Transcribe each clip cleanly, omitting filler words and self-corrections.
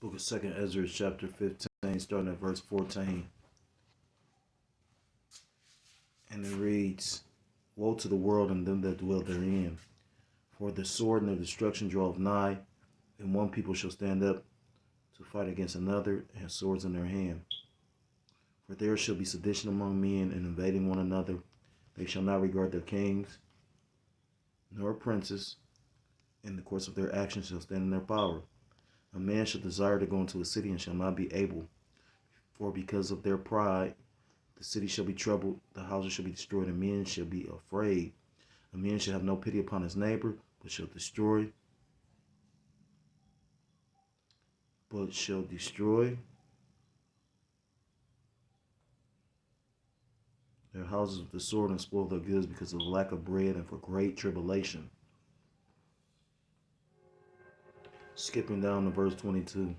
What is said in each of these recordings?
Book of 2nd Ezra, chapter 15, starting at verse 14. And it reads, Woe to the world and them that dwell therein. For the sword and the destruction draweth nigh, and one people shall stand up to fight against another, and swords in their hand. For there shall be sedition among men, and invading one another. They shall not regard their kings, nor princes. In the course of their actions shall stand in their power. A man shall desire to go into a city and shall not be able. For because of their pride, the city shall be troubled, the houses shall be destroyed, and men shall be afraid. A man shall have no pity upon his neighbor, but shall destroy their houses with the sword and spoil their goods because of the lack of bread and for great tribulation. Skipping down to verse 22.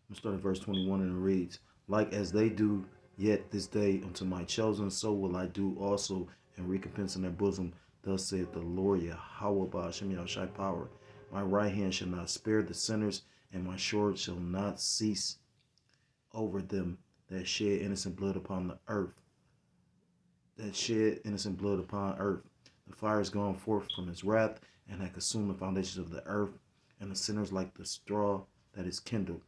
I'm starting at verse 21, and it reads, Like as they do yet this day unto my chosen, so will I do also and recompense in their bosom. Thus saith the Lord Yahweh Ba'ashem Yahushai power. My right hand shall not spare the sinners, and my sword shall not cease over them that shed innocent blood upon the earth. That shed innocent blood upon earth. The fire is gone forth from his wrath, and hath consumed the foundations of the earth, and the sinners like the straw that is kindled.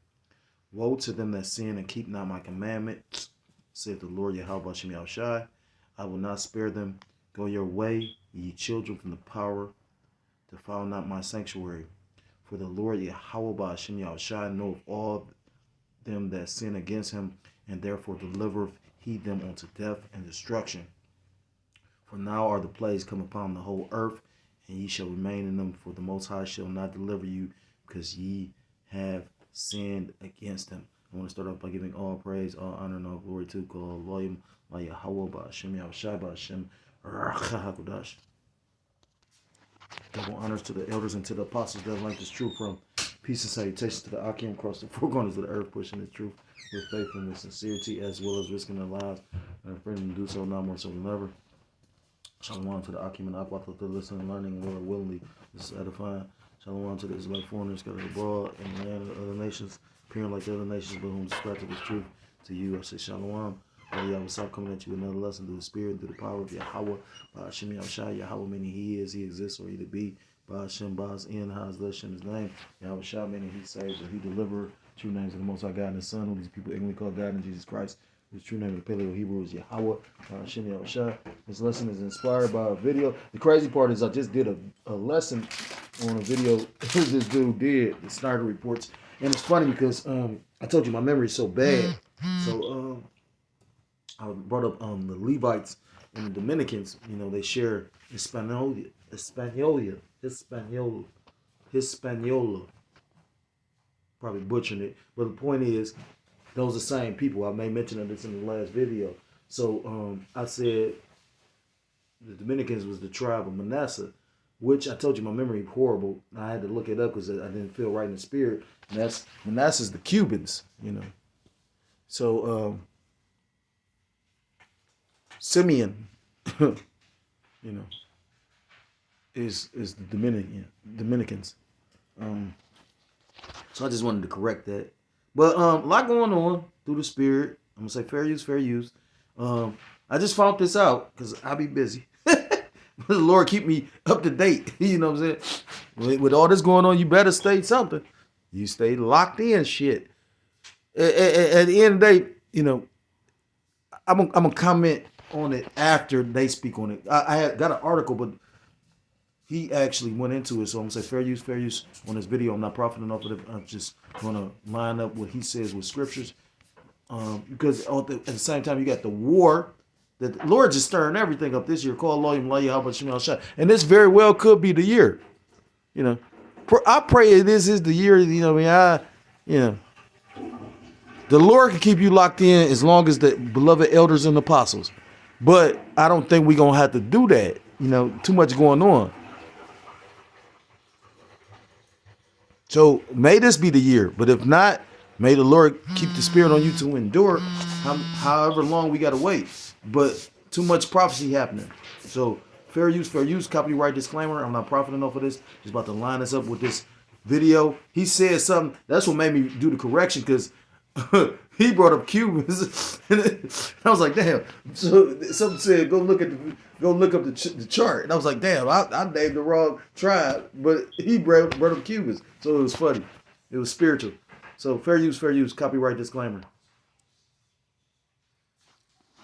Woe to them that sin and keep not my commandments, saith the Lord Yahweh Ba'ashem Yahushai. I will not spare them. Go your way, ye children, from the power, defile not my sanctuary. For the Lord Yahweh Ba'ashem Yahushai knoweth all them that sin against him, and therefore delivereth he them unto death and destruction. For now are the plagues come upon the whole earth, and ye shall remain in them, for the Most High shall not deliver you, because ye have sinned against him. I want to start off by giving all praise, all honor, and all glory to God, William, by Yahweh, Ba'ashem Yahushai, Ba'ashem Rachahakudash. Double honors to the elders and to the apostles that like this truth from. Peace and salutations to the Akim across the four corners of the earth, pushing the truth with faith and with sincerity, as well as risking their lives and freedom to do so now more so than ever. Shalom to the Akim and Akwa, to listening, learning, Lord willingly. This is edifying. Shalom to the Israelite foreigners scattered abroad in the land of other nations, appearing like the other nations, but whom subscribe to this truth. To you, I say Shalom. I will stop coming at you with another lesson through the Spirit, through the power of Yahweh, Ba'ashem Yahushai, Yahweh meaning he is, he exists, or he to be. Ba'ashem, Ba'as in, Haz, Leshem, his name. Yahweh Shah meaning he saves, or he deliverer. True names of the Most High God and his Son, who these people ignorantly call God and Jesus Christ. His true name in the Paleo Hebrew is Yahweh, Ba'ashem Yahushai. This lesson is inspired by a video. The crazy part is I just did a lesson on a video this dude did, the Snyder Reports. And it's funny because I told you my memory is so bad. So I brought up the Levites and the Dominicans. You know, they share Hispaniola. Probably butchering it, but the point is, those are the same people. I may mention this in the last video. So I said the Dominicans was the tribe of Manasseh, which I told you my memory is horrible. I had to look it up because I didn't feel right in the spirit. And that's Manasseh's the Cubans, you know. So Simeon, you know, is the Dominicans. So I just wanted to correct that. But a lot going on through the spirit. I'm gonna say fair use, fair use. I just found this out because I be busy. The Lord keep me up to date. You know what I'm saying? With all this going on, you better stay something. You stay locked in, shit. At the end of the day, you know, I'm gonna comment on it after they speak on it. I had got an article, but he actually went into it, so I'm gonna say fair use on this video. I'm not profiting off of it. I'm just gonna line up what he says with scriptures, because at the same time you got the war that the Lord just stirring everything up this year. Call Elohim Shah, and this very well could be the year. You know, I pray this is the year. You know, the Lord can keep you locked in as long as the beloved elders and apostles. But I don't think we're gonna have to do that. You know, too much going on. So may this be the year, but if not, may the Lord keep the spirit on you to endure however long we got to wait. But too much prophecy happening. So fair use, copyright disclaimer. I'm not profiting off of this. Just about to line this up with this video. He said something. That's what made me do the correction because he brought up Cubans. And I was like, damn. So something said, go look up the chart. And I was like, damn, I named the wrong tribe. But he brought up Cubans. So it was funny. It was spiritual. So fair use, copyright disclaimer.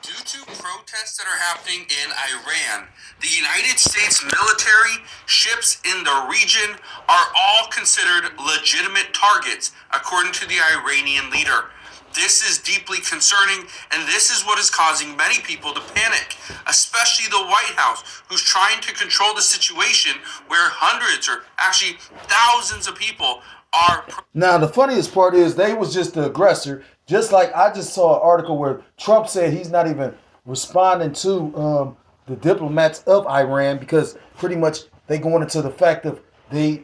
Due to protests that are happening in Iran, the United States military, ships in the region are all considered legitimate targets, according to the Iranian leader. This is deeply concerning, and this is what is causing many people to panic, especially the White House, who's trying to control the situation where hundreds or actually thousands of people are. Now, the funniest part is they was just the aggressor. Just like I just saw an article where Trump said he's not even responding to the diplomats of Iran because pretty much they going into the fact of they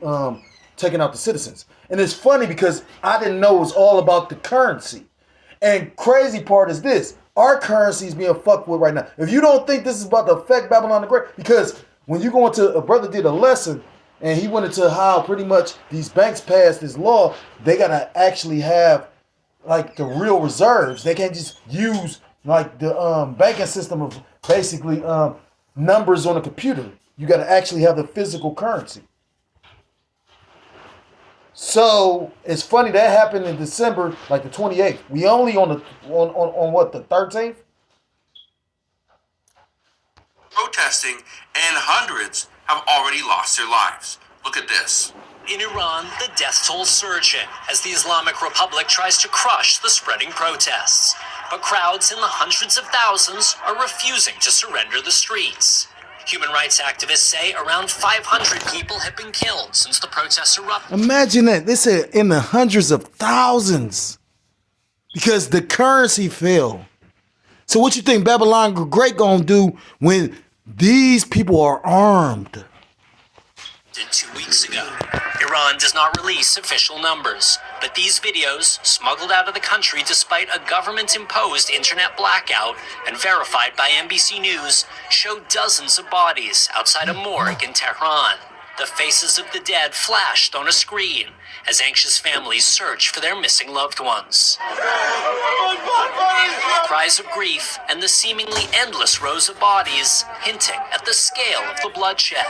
taking out the citizens. And it's funny because I didn't know it was all about the currency. And crazy part is this. Our currency is being fucked with right now. If you don't think this is about to affect Babylon the Great, because when you go into, a brother did a lesson and he went into how pretty much these banks passed this law, they got to actually have like the real reserves. They can't just use like the banking system of basically numbers on a computer. You got to actually have the physical currency. So it's funny that happened in December, like the 28th. We only on what, the 13th? Protesting, and hundreds have already lost their lives. Look at this. In Iran, the death toll surging as the Islamic Republic tries to crush the spreading protests. But crowds in the hundreds of thousands are refusing to surrender the streets. Human rights activists say around 500 people have been killed since the protests erupted. Imagine that. They said in the hundreds of thousands because the currency fell. So what you think Babylon the Great gonna do when these people are armed? 2 weeks ago. Iran does not release official numbers, but these videos, smuggled out of the country despite a government-imposed internet blackout and verified by NBC News, show dozens of bodies outside a morgue in Tehran. The faces of the dead flashed on a screen as anxious families search for their missing loved ones. Cries of grief and the seemingly endless rows of bodies hinting at the scale of the bloodshed.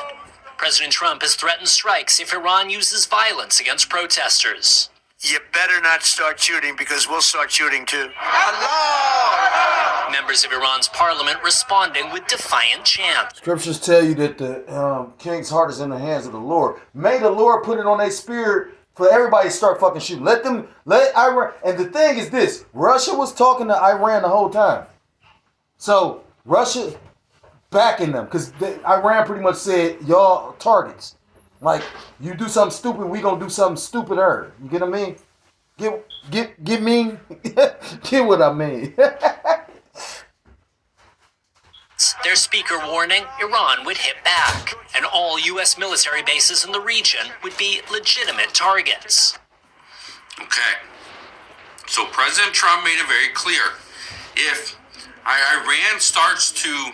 President Trump has threatened strikes if Iran uses violence against protesters. You better not start shooting because we'll start shooting too. Allah! Members of Iran's parliament responding with defiant chants. Scriptures tell you that the king's heart is in the hands of the Lord. May the Lord put it on their spirit for everybody to start fucking shooting. Let Iran. And the thing is this: Russia was talking to Iran the whole time. So Russia backing them because Iran pretty much said y'all targets. Like you do something stupid, we gonna do something stupider. You get what I mean? Get me? Get what I mean? Their speaker warning Iran would hit back, and all U.S. military bases in the region would be legitimate targets. Okay. So President Trump made it very clear. If Iran starts to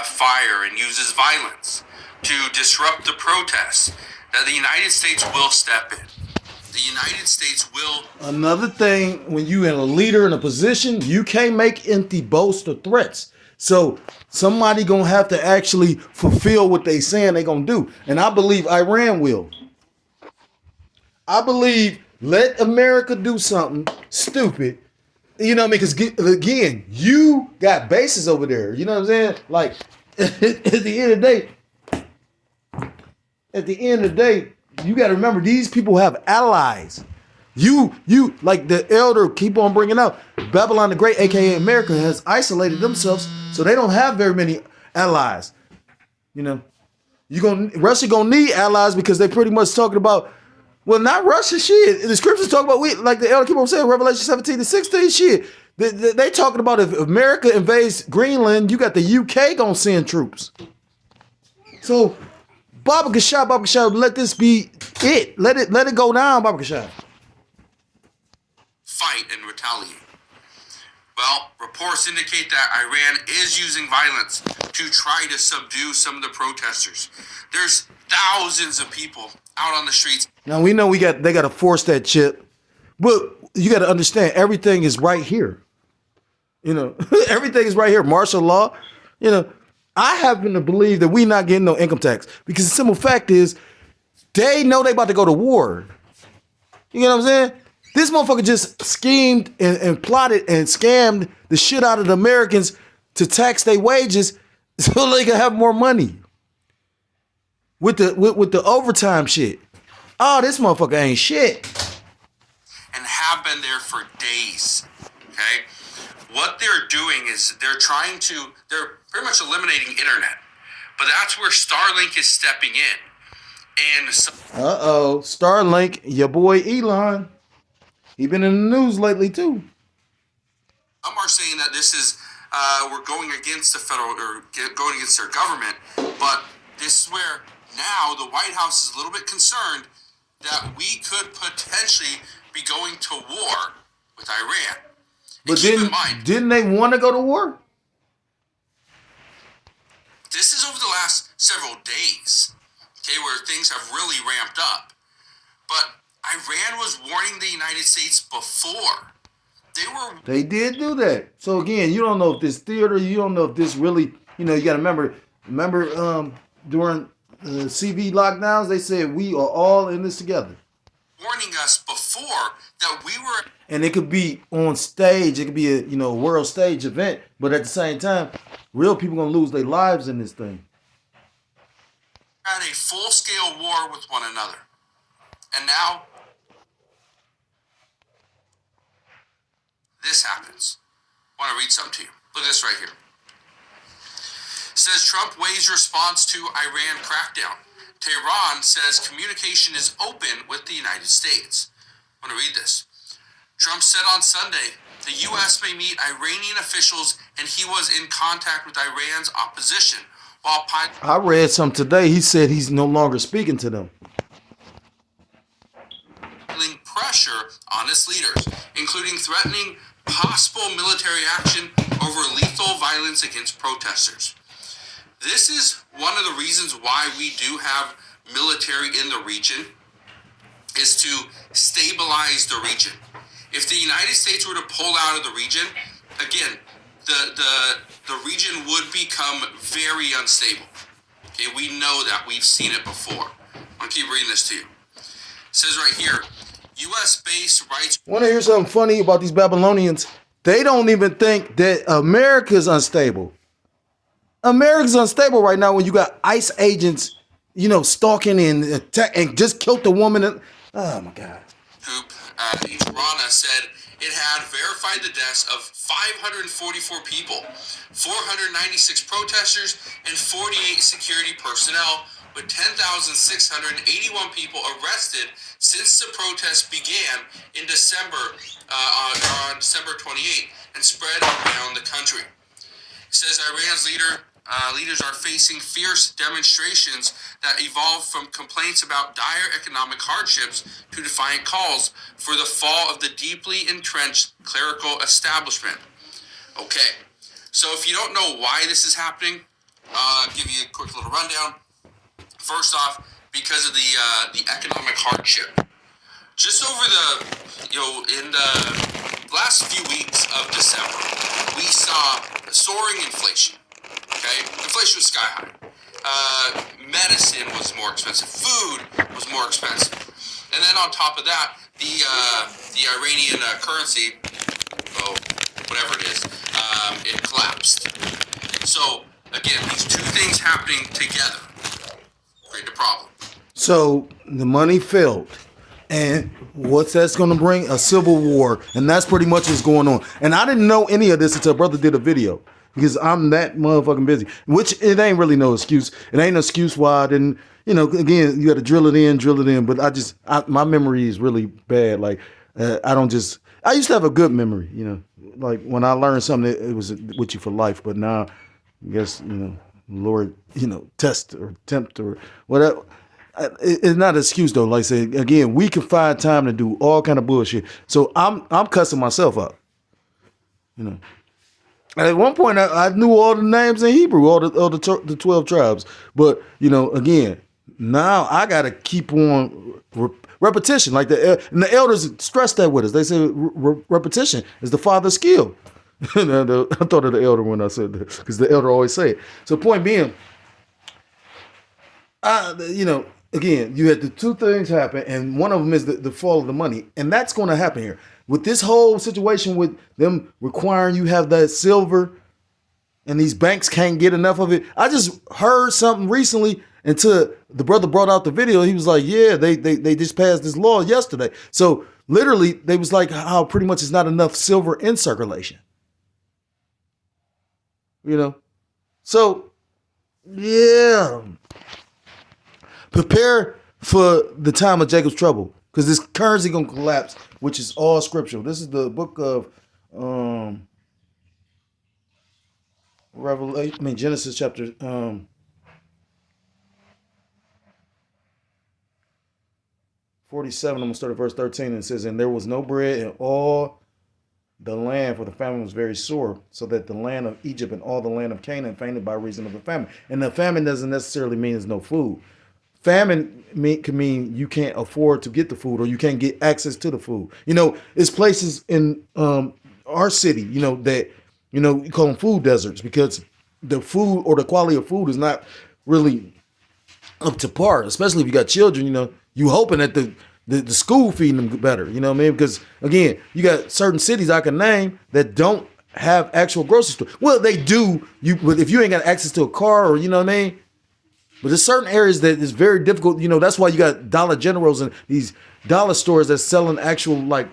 fire and uses violence to disrupt the protests, that the United States will step in. The United States will. Another thing, when you in a leader in a position, you can't make empty boasts or threats. So somebody gonna have to actually fulfill what they saying they gonna do. And I believe Iran will. I believe let America do something stupid. You know what I mean? Because again, you got bases over there. You know what I'm saying? Like at the end of the day, you got to remember these people have allies. You like the elder keep on bringing up. Babylon the Great, aka America, has isolated themselves, so they don't have very many allies. You know, Russia gonna need allies because they pretty much talking about. Well, not Russia, shit. The scriptures talk about, like the elder keep on saying, Revelation 17-16, shit. They talking about if America invades Greenland, you got the UK gonna send troops. So, Baba Kashab, let this be it. Let it go down, Baba Kashab. Fight and retaliate. Well, Reports indicate that Iran is using violence to try to subdue some of the protesters. There's thousands of people out on the streets. Now we know they got to force that chip, but you got to understand everything is right here. You know, everything is right here. Martial law. You know, I happen to believe that we not getting no income tax because the simple fact is they know they about to go to war. You know what I'm saying? This motherfucker just schemed and plotted and scammed the shit out of the Americans to tax their wages so they can have more money. With the overtime shit. Oh, this motherfucker ain't shit. And have been there for days. Okay? What they're doing is they're pretty much eliminating internet. But that's where Starlink is stepping in. And Starlink, your boy Elon. He been in the news lately too. Some are saying that this is we're going against the federal or going against their government, but this is where now the White House is a little bit concerned that we could potentially be going to war with Iran. But didn't they want to go to war? This is over the last several days, okay, where things have really ramped up. But Iran was warning the United States before. They did do that. So again, you don't know if this theater, you don't know if this really, you know, you got to remember during CV lockdowns, they said we are all in this together. Warning us before that we were. And it could be on stage, it could be a world stage event, but at the same time, real people gonna lose their lives in this thing. At a full-scale war with one another, and now this happens. I want to read something to you. Look at this right here. It says Trump weighs response to Iran crackdown. Tehran says communication is open with the United States. I want to read this. Trump said on Sunday the U.S. may meet Iranian officials and he was in contact with Iran's opposition. While I read something today. He said he's no longer speaking to them. Pressure on its leaders, including threatening possible military action over lethal violence against protesters. This is one of the reasons why we do have military in the region, is to stabilize the region. If the United States were to pull out of the region, again, the region would become very unstable. Okay, we know that. We've seen it before. I'm going to keep reading this to you. It says right here, U.S.-based rights. Want to hear something funny about these Babylonians? They don't even think that America's unstable. America's unstable right now when you got ICE agents, stalking and attack and just killed the woman. Oh my God. Rana said it had verified the deaths of 544 people, 496 protesters, and 48 security personnel, with 10,681 people arrested since the protest began in December, on December 28, and spread around the country. It says Iran's leaders are facing fierce demonstrations that evolved from complaints about dire economic hardships to defiant calls for the fall of the deeply entrenched clerical establishment. Okay, so if you don't know why this is happening, I'll give you a quick little rundown. First off, because of the economic hardship. Just over in the last few weeks of December, we saw soaring inflation. Okay, inflation was sky high. Medicine was more expensive. Food was more expensive. And then on top of that, the Iranian currency, whatever it is, it collapsed. So again, these two things happening together create a problem. So the money failed. And what's that's going to bring? A civil war. And that's pretty much what's going on. And I didn't know any of this until brother did a video. Because I'm that motherfucking busy. Which it ain't really no excuse. It ain't no excuse why I didn't, again, you got to drill it in. But my memory is really bad. Like, I used to have a good memory, Like when I learned something, it was with you for life. But now, I guess, Lord, test or tempt or whatever. It's not an excuse though. Like I said, again, we can find time to do all kind of bullshit. So I'm cussing myself up, At one point, I knew all the names in Hebrew, all the 12 tribes. But, you know, again, now I got to keep on repetition. Like and the elders stressed that with us. They said repetition is the father's skill. I thought of the elder when I said that, because the elder always say it. So point being, you know, again, you had the two things happen, and one of them is the fall of the money. And that's going to happen here. With this whole situation with them requiring you have that silver and these banks can't get enough of it. I just heard something recently until the brother brought out the video. He was like, yeah, they just passed this law yesterday. So literally they was like how pretty much it's not enough silver in circulation. You know? So, yeah. Prepare for the time of Jacob's trouble. Because this currency gonna collapse, which is all scriptural. This is the book of Genesis chapter 47. I'm gonna start at verse 13, and it says, "And there was no bread in all the land, for the famine was very sore, so that the land of Egypt and all the land of Canaan fainted by reason of the famine." And the famine doesn't necessarily mean there's no food. Famine can mean you can't afford to get the food, or you can't get access to the food. You know, it's places in our city, you know, that, you know, you call them food deserts, because the food or the quality of food is not really up to par, especially if you got children. You know, you hoping that the school feeding them better, you know what I mean? Because, again, you got certain cities I can name that don't have actual grocery stores. Well, they do, but if you ain't got access to a car, or, you know what I mean? But there's certain areas that is very difficult. You know, that's why you got Dollar Generals and these dollar stores that's selling actual, like,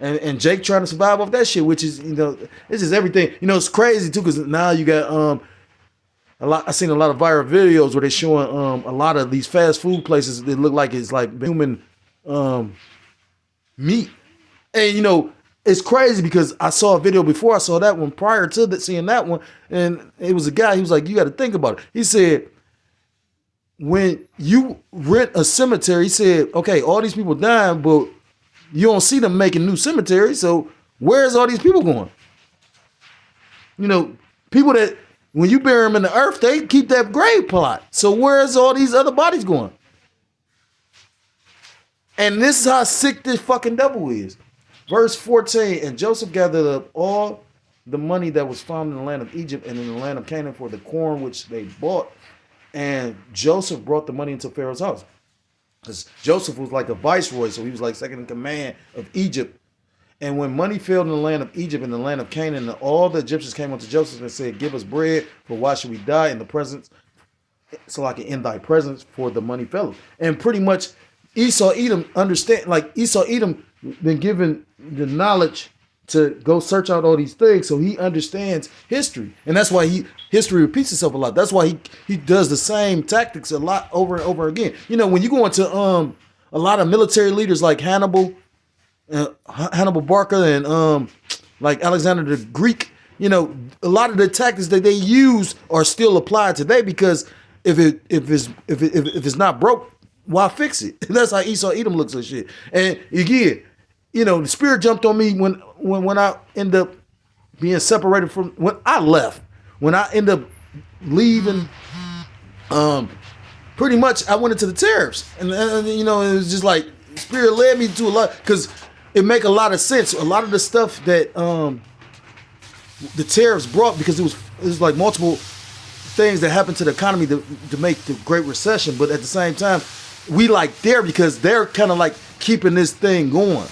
and Jake trying to survive off that shit, which is, you know, it's just everything. You know, it's crazy too, because now you got I seen a lot of viral videos where they're showing a lot of these fast food places that look like it's like human meat. And, you know, it's crazy because I saw a video before I saw that one, prior to seeing that one, and it was a guy, he was like, you got to think about it. He said, when you rent a cemetery, he said, okay, all these people dying, but you don't see them making new cemeteries. So where's all these people going? You know, people that, when you bury them in the earth, they keep that grave plot. So where's all these other bodies going? And this is how sick this fucking devil is. Verse 14, "And Joseph gathered up all the money that was found in the land of Egypt and in the land of Canaan for the corn which they bought. And Joseph brought the money into Pharaoh's house." Because Joseph was like a viceroy, so he was like second in command of Egypt. "And when money failed in the land of Egypt and the land of Canaan, all the Egyptians came unto Joseph and said, Give us bread, for why should we die in the presence? So like in thy presence, for the money failed." And pretty much Esau Edom understand, like Esau Edom been given the knowledge to go search out all these things, so he understands history, and that's why history repeats itself a lot. That's why he does the same tactics a lot over and over again. You know, when you go into a lot of military leaders like Hannibal Barca and like Alexander the Greek, you know, a lot of the tactics that they use are still applied today, because if it's not broke, why fix it? That's how Esau Edom looks at shit. And again, you know, the spirit jumped on me when I end up being separated from, when I left, when I end up leaving, pretty much I went into the tariffs, and you know, it was just like spirit led me to a lot, because it make a lot of sense. A lot of the stuff that the tariffs brought, because it was like multiple things that happened to the economy to make the Great Recession, but at the same time, we like there because they're kind of like keeping this thing going.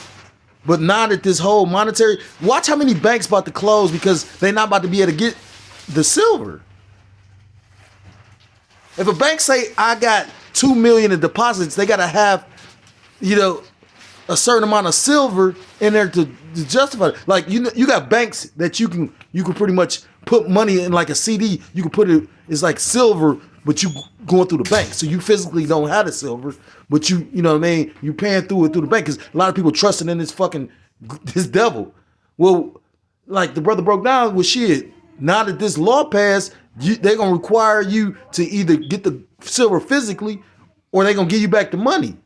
But now that this whole monetary, watch how many banks about to close because they're not about to be able to get the silver. If a bank say I got $2 million in deposits, they got to have, you know, a certain amount of silver in there to justify it. Like, you know, you got banks that you can pretty much put money in, like a CD. You can put it, it's like silver, but you going through the bank, so you physically don't have the silver, but you know what I mean, you paying through the bank, because a lot of people trusting in this devil. Well, like the brother broke down with shit. Now that this law passed, they're gonna require you to either get the silver physically, or they're gonna give you back the money.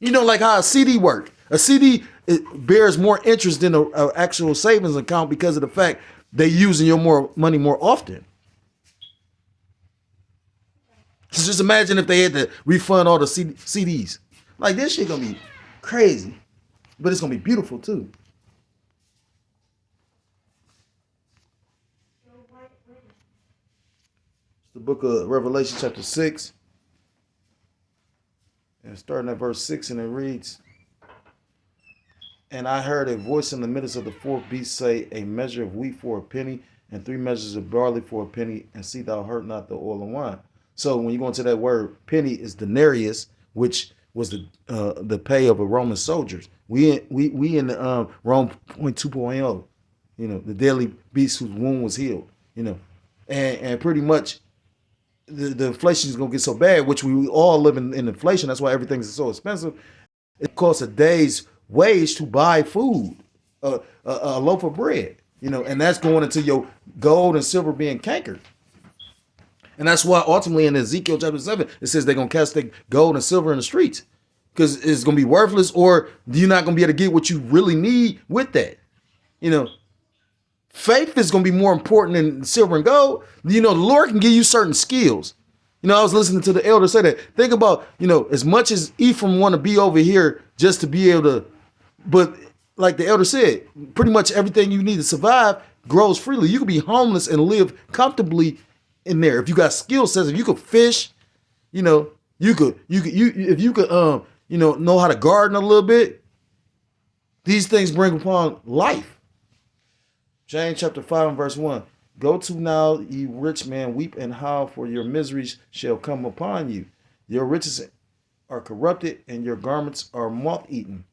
You know, like how a CD work. A CD, it bears more interest than an actual savings account, because of the fact they using your more money more often. Just imagine if they had to refund all the CDs. Like, this shit gonna be crazy, but it's gonna be beautiful too. The book of Revelation chapter 6, and starting at verse 6, and it reads, "And I heard a voice in the midst of the fourth beast say, A measure of wheat for a penny, and 3 measures of barley for a penny, and see thou hurt not the oil and wine." So when you go into that word, penny is denarius, which was the pay of a Roman soldiers. We in the Rome 2.0, the deadly beast whose wound was healed, and pretty much the inflation is gonna get so bad, which we all live in inflation. That's why everything is so expensive. It costs a day's wage to buy food, a loaf of bread, and that's going into your gold and silver being cankered. And that's why ultimately in Ezekiel chapter 7, it says they're going to cast the gold and silver in the streets because it's going to be worthless, or you're not going to be able to get what you really need with that. Faith is going to be more important than silver and gold. The Lord can give you certain skills. I was listening to the elder say that. Think about, as much as Ephraim want to be over here just to be able to, but like the elder said, pretty much everything you need to survive grows freely. You could be homeless and live comfortably in there if you got skill sets. If you could fish, you could know how to garden a little bit. These things bring upon life. James chapter 5 and verse 1. "Go to now, ye rich men, weep and howl, for your miseries shall come upon you. Your riches are corrupted, and your garments are moth-eaten.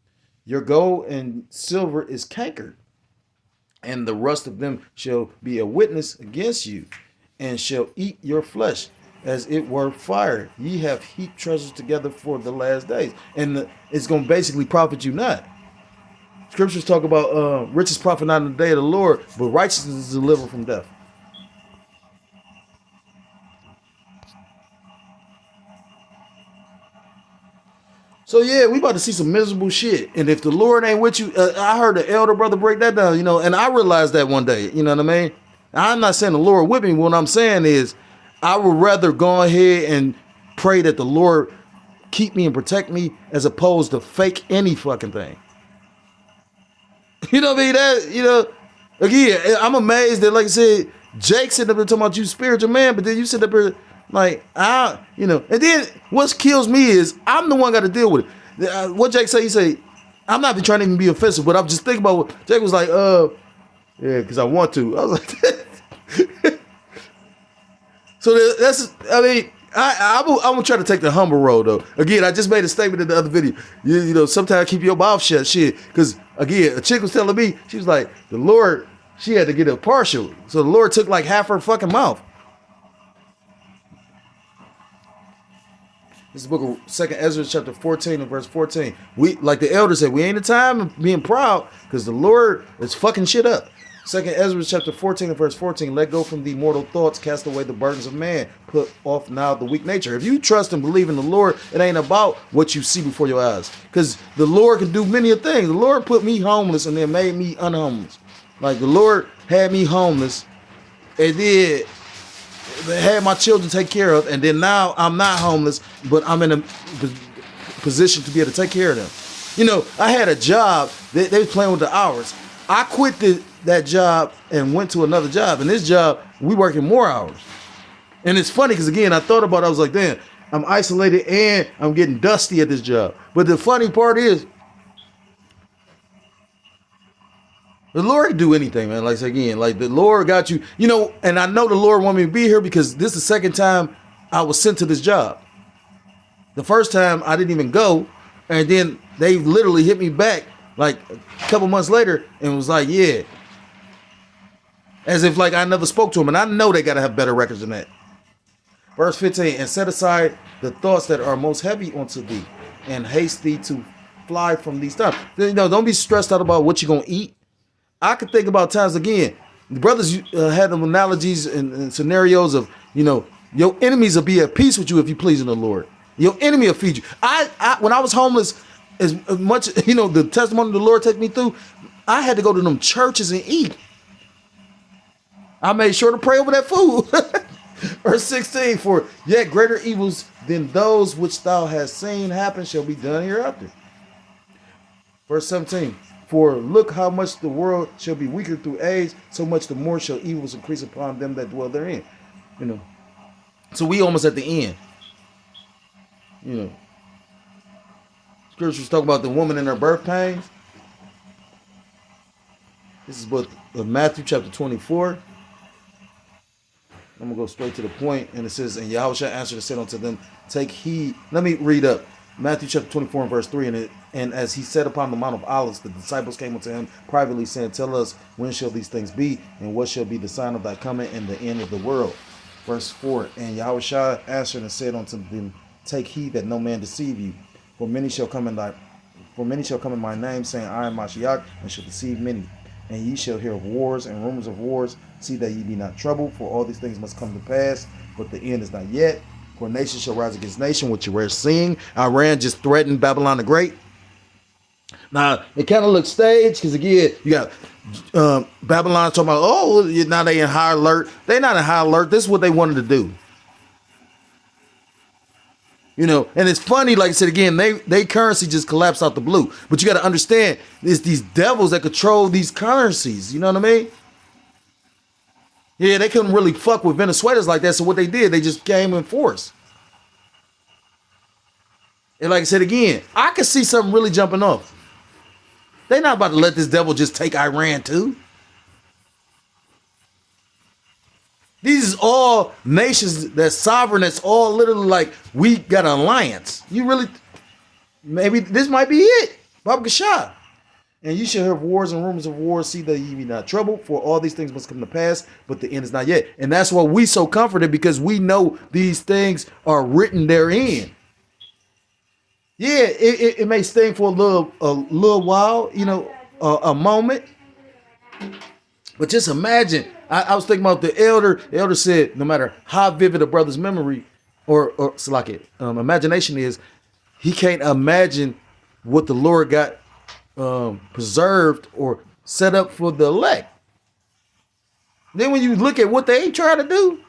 Your gold and silver is cankered, and the rust of them shall be a witness against you, and shall eat your flesh as it were fire. Ye have heaped treasures together for the last days." And it's going to basically profit you not. Scriptures talk about riches profit not in the day of the Lord, but righteousness is delivered from death. So yeah, we about to see some miserable shit. And if the Lord ain't with you, I heard the elder brother break that down, and I realized that one day, you know what I mean? I'm not saying the Lord with me. What I'm saying is I would rather go ahead and pray that the Lord keep me and protect me as opposed to fake any fucking thing. You know what I mean? Again, I'm amazed that, like I said, Jake sitting up there talking about you spiritual man, but then you sit up here like, and then what kills me is I'm the one got to deal with it. What Jake say, he say, I'm not trying to even be offensive, but I'm just thinking about what Jake was like, yeah, because I want to. I was like, so that's, I'm gonna try to take the humble road though. Again, I just made a statement in the other video. Sometimes keep your mouth shut, shit. Because again, a chick was telling me, she was like, the Lord, she had to get a partial. So the Lord took like half her fucking mouth. This is the book of 2 Ezra chapter 14 and verse 14. We, like the elder said, we ain't the time of being proud because the Lord is fucking shit up. 2 Ezra chapter 14 and verse 14. "Let go from the mortal thoughts, cast away the burdens of man, put off now the weak nature." If you trust and believe in the Lord, it ain't about what you see before your eyes. Because the Lord can do many a things. The Lord put me homeless and then made me unhomeless. Like the Lord had me homeless and then had my children take care of, and then now I'm not homeless, but I'm in a position to be able to take care of them. I had a job, they was playing with the hours. I quit that job and went to another job. And this job, we working more hours. And it's funny because, again, I thought about it. I was like, damn, I'm isolated and I'm getting dusty at this job. But the funny part is, the Lord can do anything, man. Like, again, like the Lord got you, and I know the Lord want me to be here because this is the second time I was sent to this job. The first time I didn't even go. And then they literally hit me back like a couple months later and was like, yeah. As if like I never spoke to them. And I know they got to have better records than that. Verse 15, "And set aside the thoughts that are most heavy unto thee, and haste thee to fly from these times." Don't be stressed out about what you're going to eat. I could think about times, again, the brothers had them analogies and scenarios of, your enemies will be at peace with you if you please in the Lord. Your enemy will feed you. When I was homeless, as much, the testimony the Lord took me through, I had to go to them churches and eat. I made sure to pray over that food. Verse 16, for yet greater evils than those which thou hast seen happen shall be done hereafter. Verse 17, for look how much the world shall be weaker through age, so much the more shall evils increase upon them that dwell therein. You know, so we almost at the end. You know, scriptures talk about the woman in her birth pains. This is what Matthew chapter 24. I'm going to go straight to the point. And it says, and Yahushua answered and said unto them, take heed. Let me read up. Matthew chapter 24 and verse 3. And as he sat upon the Mount of Olives, the disciples came unto him privately, saying, tell us, when shall these things be? And what shall be the sign of thy coming and the end of the world? Verse 4. And Yahushua answered and said unto them, take heed that no man deceive you. For many shall come in my name, saying, I am Mashiach, and shall deceive many. And ye shall hear of wars and rumors of wars. See that ye be not troubled, for all these things must come to pass, but the end is not yet. For nation shall rise against nation, which you were seeing. Iran just threatened Babylon the Great. Now, it kind of looks staged, because again, you got Babylon talking about, oh, now they in high alert. They're not in high alert. This is what they wanted to do. You know, and it's funny, like I said again, they currency just collapsed out the blue. But you got to understand, it's these devils that control these currencies. You know what I mean? Yeah, they couldn't really fuck with Venezuelans like that. So what they did, they just came in force. And like I said again, I could see something really jumping off. They're not about to let this devil just take Iran too. These is all nations that's sovereign. That's all literally like, we got an alliance. You really, maybe this might be it. Baba Gashah. And you shall hear of wars and rumors of wars. See that ye be not troubled, for all these things must come to pass, but the end is not yet. And that's why we so comforted, because we know these things are written therein. Yeah, it may sting for a little while, you know, a moment. But just imagine, I was thinking about the elder. The elder said, no matter how vivid a brother's memory or imagination is, he can't imagine what the Lord got preserved or set up for the elect. Then when you look at what they try to do,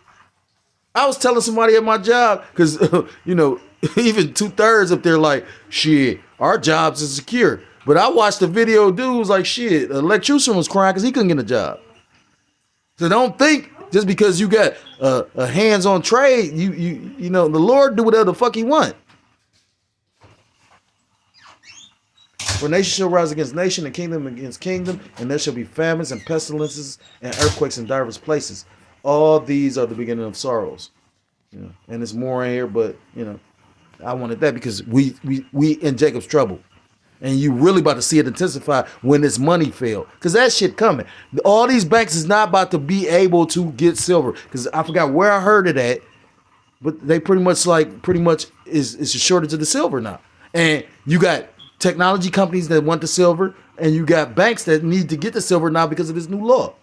I was telling somebody at my job, because you know, even 2/3 up there like, shit, our jobs is secure. But I watched the video, dude was like, shit, the electrician was crying because he couldn't get a job. So don't think just because you got a hands-on trade, you know, the Lord do whatever the fuck he want. For nation shall rise against nation, and kingdom against kingdom, and there shall be famines and pestilences and earthquakes in diverse places. All these are the beginning of sorrows. You know, and there's more in here, but you know, I wanted that because we in Jacob's trouble. And you really about to see it intensify when this money fail. Because that shit coming. All these banks is not about to be able to get silver. Because I forgot where I heard it at. But they pretty much is a shortage of the silver now. And you got technology companies that want the silver. And you got banks that need to get the silver now because of this new law.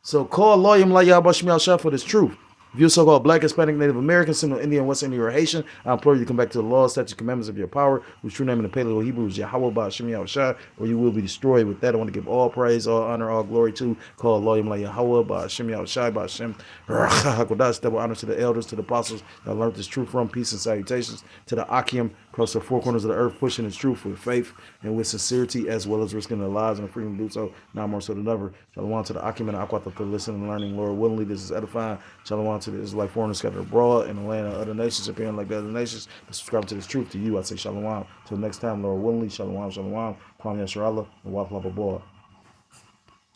So call Lawyer Mlayah Bashmi Al-Shah for this truth. If you're so-called Black, Hispanic, Native American, Seminole Indian, West Indian, or Haitian, I implore you to come back to the law, statutes, commandments of your power, whose true name in the Paleo Hebrew is Yahweh Ba'Shem Yahushua, or you will be destroyed. With that, I want to give all praise, all honor, all glory to call Lawyer Yahweh Ba'Shem Yahushua, Ba'Shem HaKodash, double honor to the elders, to the apostles that learned this truth from, peace and salutations, to the Akim across the four corners of the earth, pushing this truth with faith and with sincerity, as well as risking their lives and the freedom to do so, now more so than ever. Shalom to the Akim and Akwata for listening and learning, Lord willingly. This is edifying. Shalom to the Israelite foreigners scattered abroad in the land of other nations, appearing like the other nations, to subscribe to this truth. To you, I say shalom. Till next time, Lord willingly. Shalom, shalom. Kwame Yasharallah and Wafla Baboa.